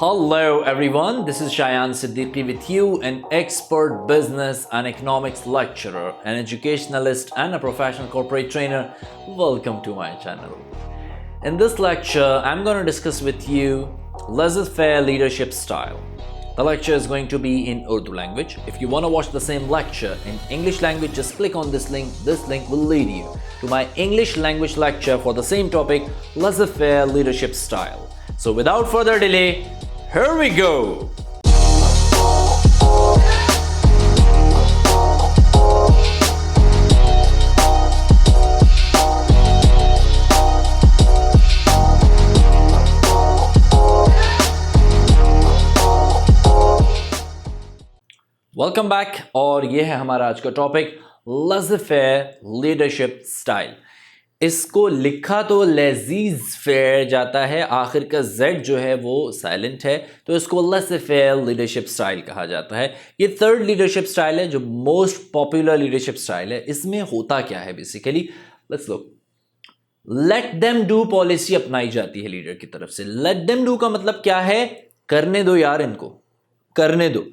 Hello everyone, this is Shayan Siddiqui with you, an expert business and economics lecturer, an educationalist and a professional corporate trainer. Welcome to my channel. In this lecture, I'm going to discuss with you laissez-faire leadership style. The lecture is going to be in Urdu language. If you want to watch the same lecture in English language, just click on this link. This link will lead you to my English language lecture for the same topic, laissez-faire leadership style. So without further delay, here we go. Welcome back और ये है हमारा आज का topic laissez-faire leadership style. इसको लिखा तो लजीज फेयर जाता है, आखिर का जेड जो है वो साइलेंट है, तो इसको laissez-faire लीडरशिप स्टाइल कहा जाता है। ये थर्ड लीडरशिप स्टाइल है जो मोस्ट पॉपुलर लीडरशिप स्टाइल है। इसमें होता क्या है basically, let's look. Late them do policy अपनाई जाती है लीडर की तरफ से। लेट देम डू का मतलब क्या है? करने दो यार, इनको करने दो,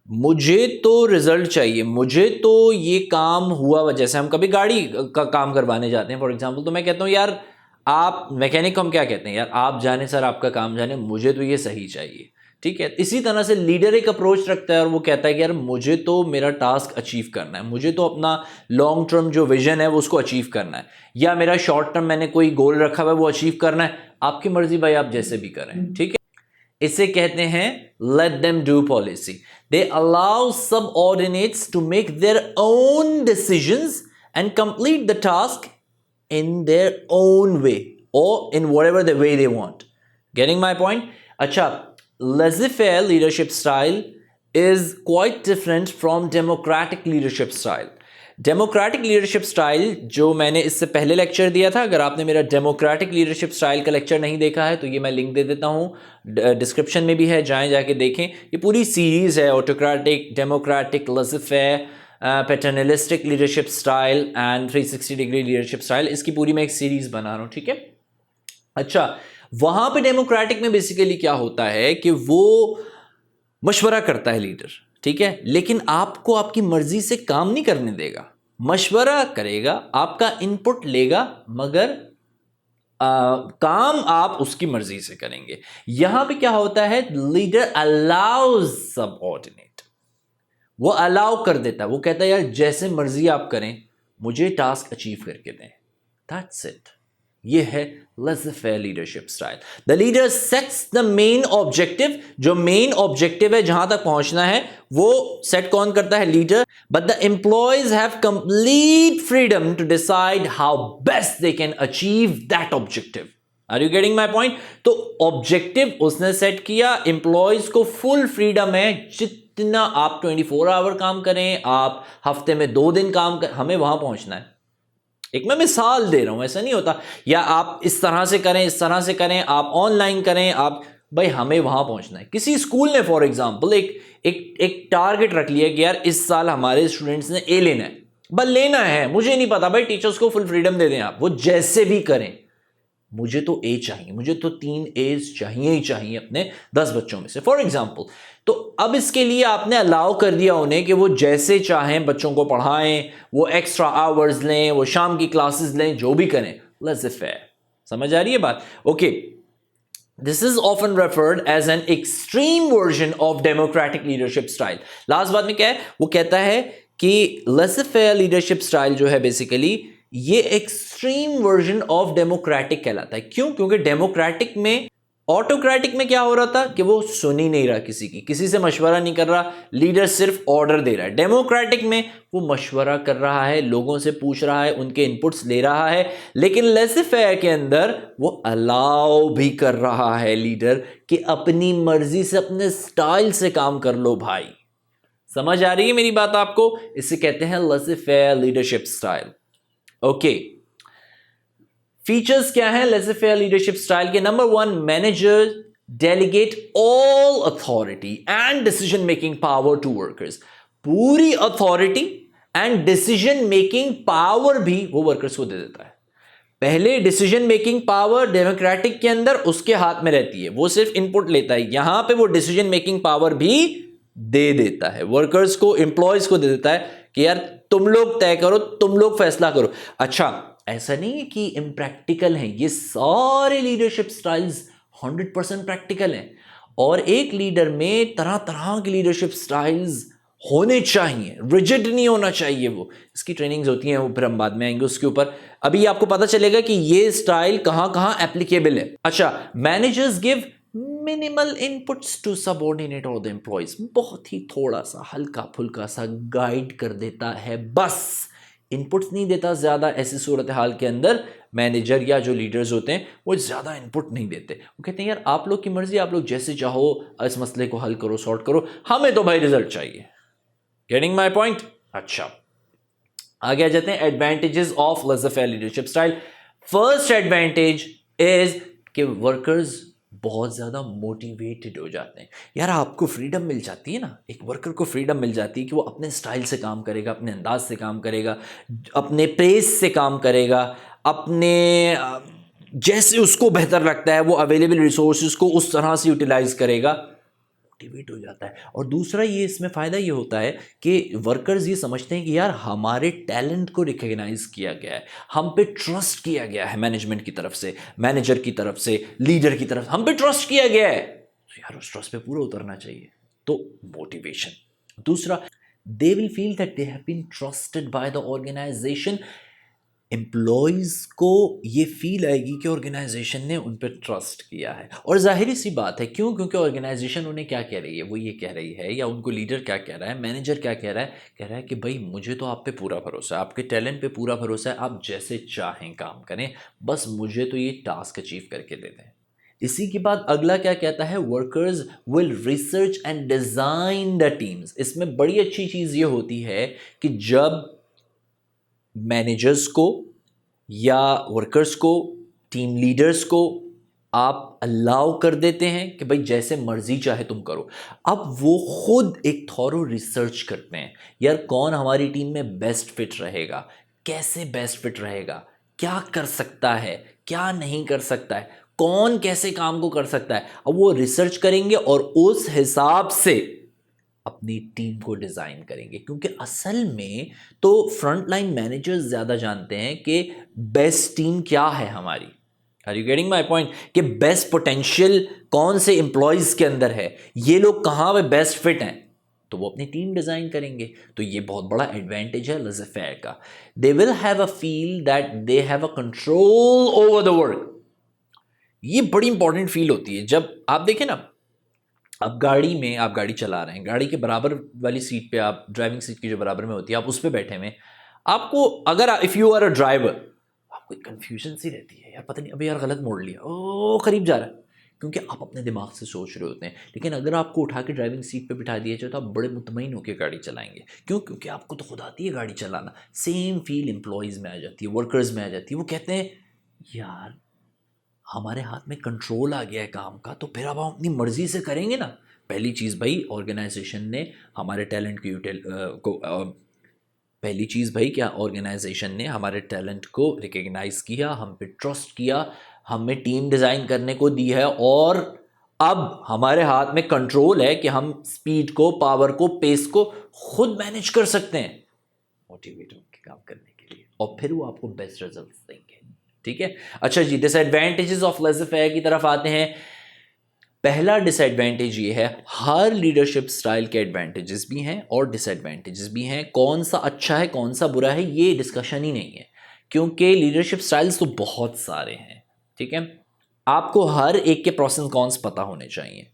मुझे तो रिजल्ट चाहिए, मुझे तो ये काम हुआ। जैसे हम कभी गाड़ी का काम करवाने जाते हैं फॉर एग्जांपल, तो मैं कहता हूँ यार आप मैकेनिक को हम क्या कहते हैं, यार आप जाने सर, आपका काम जाने, मुझे तो ये सही चाहिए। ठीक है, इसी तरह से लीडर एक अप्रोच रखता है और वो कहता है कि यार मुझे तो मेरा टास्क अचीव करना है, मुझे तो अपना लॉन्ग टर्म जो विजन है वो उसको अचीव करना है, या मेरा शॉर्ट टर्म मैंने कोई गोल रखा हुआ है वो अचीव करना है। आपकी मर्जी भाई, आप जैसे भी करें। ठीक है, इसे कहते हैं let them do policy. They allow subordinates to make their own decisions and complete the task in their own way और in whatever the way they want. Getting my point? अच्छा, laissez-faire leadership style is quite different from democratic leadership style. Democratic leadership style जो मैंने इससे पहले lecture दिया था, अगर आपने मेरा डेमोक्रेटिक लीडरशिप स्टाइल का लेक्चर नहीं देखा है तो ये मैं लिंक दे देता हूँ, डिस्क्रिप्शन में भी है, जाके देखें। ये पूरी सीरीज है, autocratic, democratic, laissez-faire, paternalistic leadership style and 360 degree leadership style. इसकी पूरी मैं एक सीरीज बना रहा हूँ। ठीक है, अच्छा, वहां पे डेमोक्रेटिक में बेसिकली क्या होता है कि वो मशवरा करता है लीडर, ठीक है, लेकिन आपको आपकी मर्जी से काम नहीं करने देगा। मशवरा करेगा, आपका इनपुट लेगा, मगर काम आप उसकी मर्जी से करेंगे। यहां पे क्या होता है, लीडर अलाउज सबऑर्डिनेट, वो अलाउ कर देता है, वो कहता है यार जैसे मर्जी आप करें, मुझे टास्क अचीव करके दें, दैट्स इट। ये है laissez-faire leadership style. The leader sets the main objective, जो मेन ऑब्जेक्टिव है जहां तक पहुंचना है वो सेट कौन करता है? Leader. But the employees have complete freedom to decide how best they can achieve that objective. Are you getting my point? तो ऑब्जेक्टिव उसने सेट किया, एम्प्लॉयज को फुल फ्रीडम है, जितना आप 24 आवर काम करें, आप हफ्ते में 2 दिन काम करें, हमें वहां पहुंचना है। एक मैं मिसाल दे रहा हूं, ऐसा नहीं होता या आप इस तरह से करें, इस तरह से करें, आप ऑनलाइन करें, आप भाई हमें वहां पहुंचना है। किसी स्कूल ने फॉर एग्जांपल एक टारगेट रख लिया कि यार इस साल हमारे स्टूडेंट्स ने ए लेना है, बस लेना है, मुझे नहीं पता, भाई टीचर्स को फुल फ्रीडम दे दें, आप वो जैसे भी करें, मुझे तो ए चाहिए, मुझे तो 3 एज चाहिए ही चाहिए अपने 10 बच्चों में से फॉर एग्जांपल। तो अब इसके लिए आपने अलाउ कर दिया उन्हें कि वो जैसे चाहें बच्चों को पढ़ाएं, वो एक्स्ट्रा आवर्स लें, वो शाम की क्लासेस लें, जो भी करें, laissez-faire। समझ आ रही है बात? Okay, this is often referred as an extreme version of democratic leadership style. Last बात में क्या है, वो कहता है कि laissez-faire लीडरशिप स्टाइल जो है बेसिकली ये एक्सट्रीम वर्जन ऑफ डेमोक्रेटिक कहलाता है। क्यों? क्योंकि डेमोक्रेटिक में, ऑटोक्रेटिक में क्या हो रहा था कि वो सुन ही नहीं रहा किसी की, किसी से मशवरा नहीं कर रहा, लीडर सिर्फ ऑर्डर दे रहा है। डेमोक्रेटिक में वो मशवरा कर रहा है, लोगों से पूछ रहा है, उनके इनपुट्स ले रहा है, लेकिन laissez-faire के अंदर वो अलाउ भी कर रहा है लीडर कि अपनी मर्जी से, अपने स्टाइल से काम कर लो भाई। समझ आ रही है मेरी बात आपको? इसे कहते हैं laissez-faire leadership style. Okay, features क्या है laissez-faire लीडरशिप स्टाइल के? Number 1, manager delegate all authority and decision making power to workers. पूरी authority and decision making power भी वो वर्कर्स को दे देता है। पहले डिसीजन मेकिंग पावर डेमोक्रेटिक के अंदर उसके हाथ में रहती है, वो सिर्फ इनपुट लेता है। यहां पे वो डिसीजन मेकिंग पावर भी दे देता है, वर्कर्स को, एम्प्लॉयज को दे देता है कि यार तुम लोग तय करो, तुम लोग फैसला करो। अच्छा, ऐसा नहीं है कि इम्प्रैक्टिकल है, ये सारे लीडरशिप स्टाइल्स 100% प्रैक्टिकल हैं। और एक लीडर में तरह तरह की लीडरशिप स्टाइल्स होने चाहिए, रिजिड नहीं होना चाहिए। वो इसकी ट्रेनिंग्स होती हैं, वो फिर हम बाद में आएंगे उसके ऊपर। अभी आपको पता चलेगा कि ये स्टाइल कहां कहां एप्लीकेबल है। अच्छा, managers give minimal inputs to subordinate और द एम्प्लॉयज, बहुत ही थोड़ा सा हल्का फुल्का सा गाइड कर देता है, बस इनपुट्स नहीं देता ज्यादा। ऐसी सूरत हाल के अंदर मैनेजर या जो लीडर्स होते हैं वो ज्यादा इनपुट नहीं देते। वो कहते हैं यार आप लोग की मर्जी, आप लोग जैसे चाहो इस मसले को हल करो, सॉर्ट करो, हमें तो भाई रिजल्ट चाहिए। Getting my point? अच्छा, आगे आ जाते हैं advantages of laser-fair leadership style. First advantage is कि वर्कर्स बहुत ज्यादा मोटिवेटेड हो जाते हैं। यार आपको फ्रीडम मिल जाती है ना, एक वर्कर को फ्रीडम मिल जाती है कि वो अपने स्टाइल से काम करेगा, अपने अंदाज से काम करेगा, अपने पेस से काम करेगा, अपने जैसे उसको बेहतर लगता है वो अवेलेबल रिसोर्सेज को उस तरह से यूटिलाइज करेगा, मोटिवेट हो जाता है। और दूसरा ये इसमें फ़ायदा ये होता है कि वर्कर्स ये समझते हैं कि यार हमारे टैलेंट को रिकॉग्नाइज किया गया है, हम पे ट्रस्ट किया गया है, मैनेजमेंट की तरफ से, मैनेजर की तरफ से, लीडर की तरफ, हम पे ट्रस्ट किया गया है, तो यार उस ट्रस्ट पे पूरा उतरना चाहिए। तो मोटिवेशन। दूसरा, they will feel that they have been trusted by the organisation. Employees को ये फील आएगी कि ऑर्गेनाइजेशन ने उन पर ट्रस्ट किया है। और जाहिर सी बात है, क्यों? क्योंकि ऑर्गेनाइजेशन उन्हें क्या कह रही है, वो ये कह रही है, या उनको लीडर क्या कह रहा है, मैनेजर क्या कह रहा है, कह रहा है कि भाई मुझे तो आप पे पूरा भरोसा है, आपके टैलेंट पे पूरा भरोसा है, आप जैसे चाहें काम करें, बस मुझे तो ये टास्क अचीव करके दे दें। इसी के बाद अगला क्या कहता है, workers will research and design the teams. इसमें बड़ी अच्छी चीज ये होती है कि जब मैनेजर्स को या वर्कर्स को, टीम लीडर्स को आप अलाउ कर देते हैं कि भाई जैसे मर्जी चाहे तुम करो, अब वो खुद एक थॉरो रिसर्च करते हैं, यार कौन हमारी टीम में बेस्ट फिट रहेगा, कैसे बेस्ट फिट रहेगा, क्या कर सकता है, क्या नहीं कर सकता है, कौन कैसे काम को कर सकता है। अब वो रिसर्च करेंगे और उस हिसाब से अपनी टीम को डिजाइन करेंगे, क्योंकि असल में तो फ्रंट लाइन मैनेजर्स ज्यादा जानते हैं कि बेस्ट टीम क्या है हमारी। Are you getting my point? कि बेस्ट पोटेंशियल कौन से एम्प्लॉयज के अंदर है, ये लोग कहां पे बेस्ट फिट हैं, तो वो अपनी टीम डिजाइन करेंगे। तो ये बहुत बड़ा एडवांटेज है लेज़र-फेयर का। They will have a feel that they have a control over the work. ये बड़ी इंपॉर्टेंट फील होती है। जब आप देखें ना, अब गाड़ी में आप गाड़ी चला रहे हैं, गाड़ी के बराबर वाली सीट पे, आप ड्राइविंग सीट की जो बराबर में होती है, आप उस पे बैठे हुए, आपको अगर if you are a driver, आपको एक कन्फ्यूजन सी रहती है, यार पता नहीं अभी यार गलत मोड़ लिया, ओ करीब जा रहा है, क्योंकि आप अपने दिमाग से सोच रहे होते हैं। लेकिन अगर आपको उठा के ड्राइविंग सीट पे बिठा दिया जाए तो आप बड़े मुतमईन होकर गाड़ी चलाएंगे। क्यों? क्योंकि आपको तो खुद आती है गाड़ी चलाना। सेम फील एम्प्लॉयज़ में आ जाती है, वर्कर्स में आ जाती है। वो कहते हैं यार हमारे हाथ में कंट्रोल आ गया है काम का, तो फिर अब हम अपनी मर्जी से करेंगे ना। पहली चीज़ भाई, ऑर्गेनाइजेशन ने हमारे टैलेंट को पहली चीज़ भाई, क्या ऑर्गेनाइजेशन ने हमारे टैलेंट को रिकग्नाइज किया, हम पे ट्रस्ट किया, हमें टीम डिज़ाइन करने को दी है, और अब हमारे हाथ में कंट्रोल है कि हम स्पीड को, पावर को, पेस को खुद मैनेज कर सकते हैं मोटिवेट होकर काम करने के लिए, और फिर वो आपको बेस्ट रिजल्ट्स देंगे। ठीक है? अच्छा जी, डिसएडवांटेजेस ऑफ लेज़र-फेयर की तरफ आते हैं। पहला डिसएडवांटेज ये है, हर लीडरशिप स्टाइल के एडवांटेजेस भी हैं और डिसएडवांटेजेस भी हैं। कौन सा अच्छा है, कौन सा बुरा है, ये डिस्कशन ही नहीं है, क्योंकि लीडरशिप स्टाइल्स तो बहुत सारे हैं। ठीक है? आपको हर एक के प्रोस एंड कॉन्स पता होने चाहिए।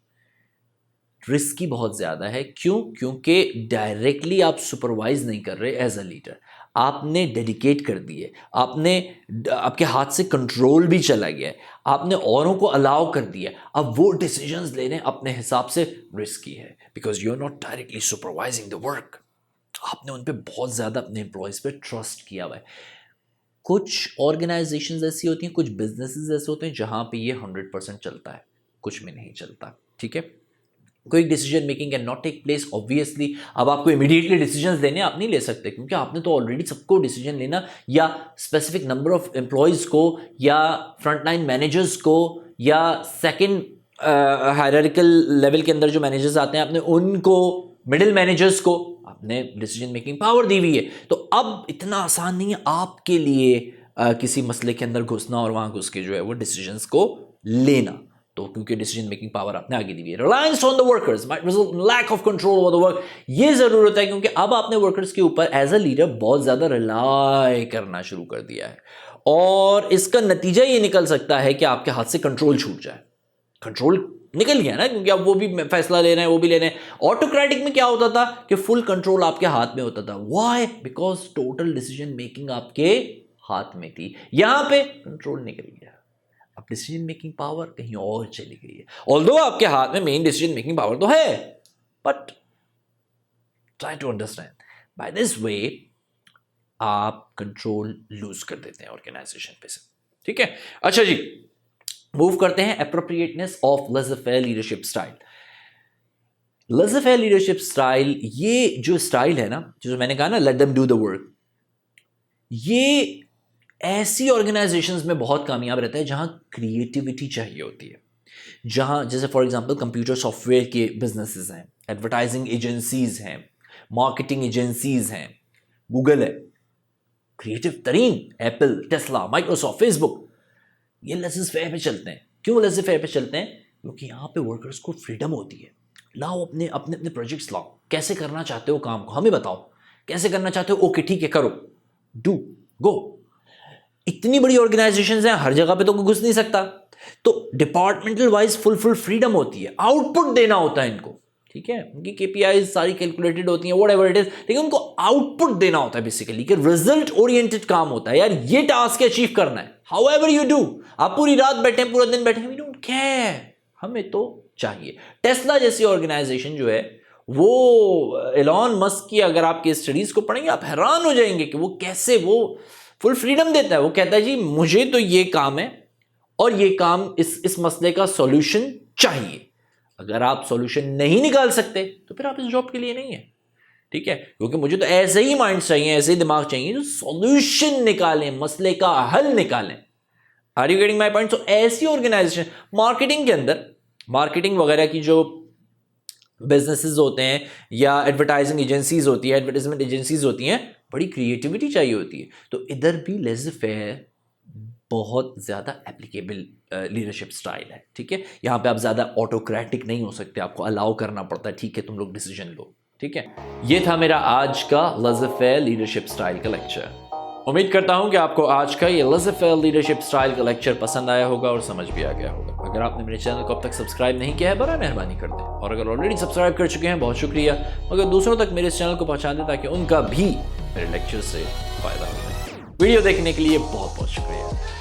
रिस्की बहुत ज़्यादा है। क्यों? क्योंकि डायरेक्टली आप सुपरवाइज नहीं कर रहे एज अ लीडर, आपने डेडिकेट कर दिए, आपने, आपके हाथ से कंट्रोल भी चला गया, आपने औरों को अलाउ कर दिया। अब वो डिसीजंस लेने अपने हिसाब से रिस्की है, because you are not directly supervising the work. आपने उन पर बहुत ज़्यादा, अपने एम्प्लॉयज़ पे ट्रस्ट किया हुआ है। कुछ ऑर्गेनाइजेशंस ऐसी होती हैं, कुछ बिजनेसेस ऐसे होते हैं जहाँ पे ये 100% चलता है, कुछ में नहीं चलता। ठीक है? कोई decision making can not take place obviously. अब आपको इमीडिएटली डिसीजंस लेने आप नहीं ले सकते, क्योंकि आपने तो ऑलरेडी सबको डिसीजन लेना, या स्पेसिफिक नंबर ऑफ एम्प्लॉयज़ को, या फ्रंटलाइन मैनेजर्स को, या सेकंड हायरार्किकल लेवल के अंदर जो मैनेजर्स आते हैं आपने उनको, मिडिल मैनेजर्स को आपने डिसीजन मेकिंग पावर दी हुई है। तो अब इतना आसान नहीं है आपके लिए किसी मसले के अंदर घुसना और वहां घुस के जो है वो डिसीजंस को लेना। तो क्योंकि डिसीजन मेकिंग पावर आपने आगे दी हुई है। Reliance on the workers might result in lack of control over the work. ये जरूरत है क्योंकि अब आपने वर्कर्स के ऊपर एज अ लीडर बहुत ज्यादा रिलाई करना शुरू कर दिया है, और इसका नतीजा ये निकल सकता है कि आपके हाथ से कंट्रोल छूट जाए। कंट्रोल निकल गया ना, क्योंकि अब वो भी फैसला ले रहे हैं, वो भी ले रहे हैं। ऑटोक्रेटिक में क्या होता था कि फुल कंट्रोल आपके हाथ में होता था। Why? Because total decision making आपके हाथ में थी। यहां पे कंट्रोल निकल गया, अब डिसीजन मेकिंग पावर कहीं और चली गई है। ऑल्दो आपके हाथ में मेन डिसीजन मेकिंग पावर तो है, but try to understand by this way आप कंट्रोल लूज कर देते हैं ऑर्गेनाइजेशन पे से। ठीक है, अच्छा जी, मूव करते हैं appropriateness of laser-fair leadership style. Laser-fair leadership style, ये जो स्टाइल है ना, जो मैंने कहा ना late them do the work, ये ऐसी ऑर्गेनाइजेशंस में बहुत कामयाब रहता है जहां क्रिएटिविटी चाहिए होती है, जहां जैसे फॉर एग्जांपल कंप्यूटर सॉफ्टवेयर के बिजनेसेस हैं, एडवर्टाइजिंग एजेंसीज हैं, मार्केटिंग एजेंसीज हैं, गूगल है, क्रिएटिव तरीन एप्पल, टेस्ला, माइक्रोसॉफ्ट, फेसबुक, ये लेज़र-फेयर पे चलते हैं। क्यों लेज़र-फेयर पे चलते हैं? क्योंकि यहाँ पे वर्कर्स को फ्रीडम होती है। लाओ अपने अपने अपने प्रोजेक्ट्स लाओ, कैसे करना चाहते हो काम को हमें बताओ, कैसे करना चाहते हो, ओके ठीक है करो, डू गो। इतनी बड़ी ऑर्गेनाइजेशंस हैं, हर जगह पे तो कोई घुस नहीं सकता, तो डिपार्टमेंटल वाइज फुल फ्रीडम होती है। आउटपुट देना होता है इनको, ठीक है, उनकी KPIs सारी कैलकुलेटेड होती हैं, व्हाटएवर इट इज, लेकिन उनको आउटपुट देना होता है बेसिकली, कि रिजल्ट ओरिएंटेड काम होता है। यार ये टास्क अचीव करना है, हाउएवर यू डू, आप पूरी रात बैठे, पूरा दिन बैठे, वी डोंट केयर, हमें तो चाहिए। टेस्ला जैसी ऑर्गेनाइजेशन जो है, वो एलॉन मस्क की अगर आप केस स्टडीज को पढ़ेंगे आप हैरान हो जाएंगे कि वो कैसे वो फुल फ्रीडम देता है। वो कहता है जी मुझे तो ये काम है और ये काम इस मसले का सॉल्यूशन चाहिए। अगर आप सॉल्यूशन नहीं निकाल सकते तो फिर आप इस जॉब के लिए नहीं है, ठीक है, क्योंकि मुझे तो ऐसे ही माइंड चाहिए, ऐसे ही दिमाग चाहिए जो सॉल्यूशन निकालें, मसले का हल निकालें। Are you getting my point? So ऐसी ऑर्गेनाइजेशन, मार्केटिंग के अंदर, मार्केटिंग वगैरह की जो बिजनेसेस होते हैं या एडवर्टाइजिंग एजेंसीज होती है, एडवर्टाइजमेंट एजेंसीज होती हैं, बड़ी क्रिएटिविटी चाहिए होती है। तो इधर भी लेज़र-फेयर बहुत ज़्यादा एप्लीकेबल लीडरशिप स्टाइल है, ठीक है। यहाँ पे आप ज़्यादा ऑटोक्रेटिक नहीं हो सकते, आपको अलाउ करना पड़ता है, ठीक है, तुम लोग डिसीजन लो, ठीक है। ये था मेरा आज का लेज़र-फेयर लीडरशिप स्टाइल का लेक्चर। उम्मीद करता हूँ कि आपको आज का ये लेज़र-फेयर लीडरशिप स्टाइल का लेक्चर पसंद आया होगा और समझ भी आ गया होगा। अगर आपने मेरे चैनल को अब तक सब्सक्राइब नहीं किया है, बड़ा मेहरबानी कर दें, और अगर ऑलरेडी सब्सक्राइब कर चुके हैं बहुत शुक्रिया, मगर दूसरों तक मेरे इस चैनल को पहुँचा दें ताकि उनका भी मेरे लेक्चर से फ़ायदा हो। वीडियो देखने के लिए बहुत बहुत शुक्रिया।